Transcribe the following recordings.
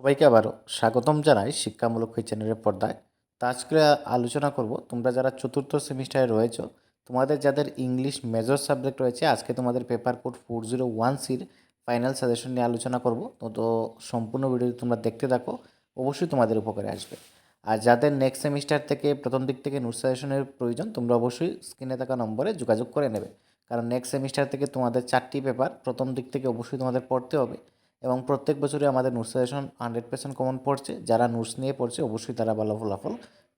সবাইকে আবারও স্বাগতম জানাই শিক্ষামূলক এই চ্যানেলের পর্দায়। তো আজকে আলোচনা করব তোমরা যারা চতুর্থ সেমিস্টারে রয়েছো, তোমাদের যাদের ইংলিশ মেজর সাবজেক্ট রয়েছে, আজকে তোমাদের পেপার কোড 401 ফাইনাল সাজেশন নিয়ে আলোচনা করব। তো সম্পূর্ণ ভিডিও তোমরা দেখতে থাকো, অবশ্যই তোমাদের উপকারে আসবে। আর যাদের নেক্সট সেমিস্টার থেকে প্রথম দিক থেকে নোট সাজেশনের প্রয়োজন, তোমরা অবশ্যই স্ক্রিনে থাকা নম্বরে যোগাযোগ করে নেবে। কারণ নেক্সট সেমিস্টার থেকে তোমাদের 4টি পেপার প্রথম দিক থেকে অবশ্যই তোমাদের পড়তে হবে এবং প্রত্যেক বছরই আমাদের নোটস সাজেশন 100% কমন পড়ছে। যারা নোটস নিয়ে পড়ছে অবশ্যই তারা ভালো ফলাফল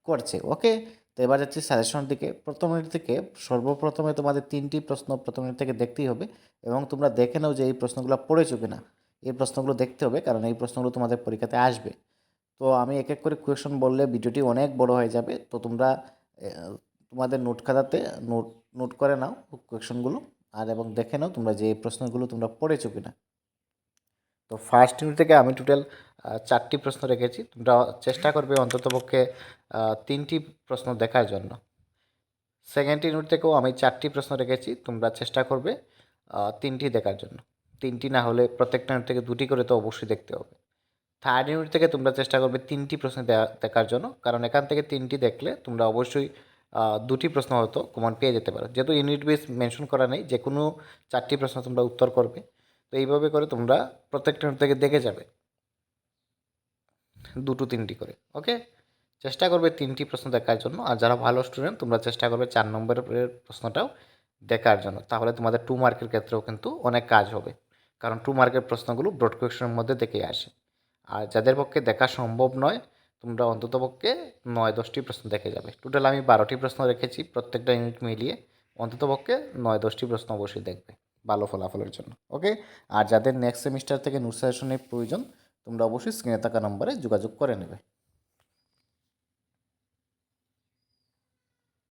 করছে। ওকে, তো এবার যাচ্ছি সাজেশনের দিকে। প্রথম ইউনিট থেকে সর্বপ্রথমে তোমাদের 3টি প্রশ্ন প্রথম ইউনিট থেকে দেখতেই হবে এবং তোমরা দেখে নাও যে এই প্রশ্নগুলো পড়েছো কিনা। এই প্রশ্নগুলো দেখতে হবে কারণ এই প্রশ্নগুলো তোমাদের পরীক্ষাতে আসবে। তো আমি এক এক করে কোয়েশন বললে ভিডিওটি অনেক বড় হয়ে যাবে, তো তোমরা তোমাদের নোট খাতাতে নোট নোট করে নাও কোয়েশনগুলো আর এবং দেখে নাও তোমরা যে এই প্রশ্নগুলো তোমরা পড়েছো কিনা। তো ফার্স্ট ইউনিট থেকে আমি টোটাল 4টি প্রশ্ন রেখেছি, তোমরা চেষ্টা করবে অন্ততপক্ষে 3টি প্রশ্ন দেখার জন্য। সেকেন্ড ইউনিট থেকেও আমি 4টি প্রশ্ন রেখেছি, তোমরা চেষ্টা করবে 3টি দেখার জন্য। 3টি না হলে প্রত্যেকটা ইউনিট থেকে 2টি করে তো অবশ্যই দেখতে হবে। থার্ড ইউনিট থেকে তোমরা চেষ্টা করবে 3টি প্রশ্ন দেখার জন্য, কারণ এখান থেকে 3টি দেখলে তোমরা অবশ্যই 2টি প্রশ্ন হয়তো কমন পেয়ে যেতে পারো। যেহেতু ইউনিট বেস মেনশন করা নেই, যে কোনো 4টি প্রশ্ন তোমরা উত্তর করবে। তো এইভাবে করে তোমরা প্রত্যেকটা ইউনিট থেকে দেখে যাবে 2-3টি করে। ওকে, চেষ্টা করবে 3টি প্রশ্ন দেখার জন্য। আর যারা ভালো স্টুডেন্ট তোমরা চেষ্টা করবে 4 নম্বরের প্রশ্নটাও দেখার জন্য, তাহলে তোমাদের 2 মার্কের ক্ষেত্রেও কিন্তু অনেক কাজ হবে, কারণ 2 মার্কের প্রশ্নগুলো ব্রড কোয়েশনের মধ্যে দেখে আসে। আর যাদের পক্ষে দেখা সম্ভব নয়, তোমরা অন্ততপক্ষে 9-10টি প্রশ্ন দেখে যাবে। টোটাল আমি 12টি প্রশ্ন রেখেছি, প্রত্যেকটা ইউনিট মিলিয়ে অন্ততপক্ষে 9-10টি প্রশ্ন অবশ্যই দেখবে ভালো ফলাফলের জন্য। ওকে, আর যাদের নেক্সট সেমিস্টার থেকে নোট সাজেশনের প্রয়োজন, তোমরা অবশ্যই স্ক্রিনে থাকা নম্বরে যোগাযোগ করে নেবে।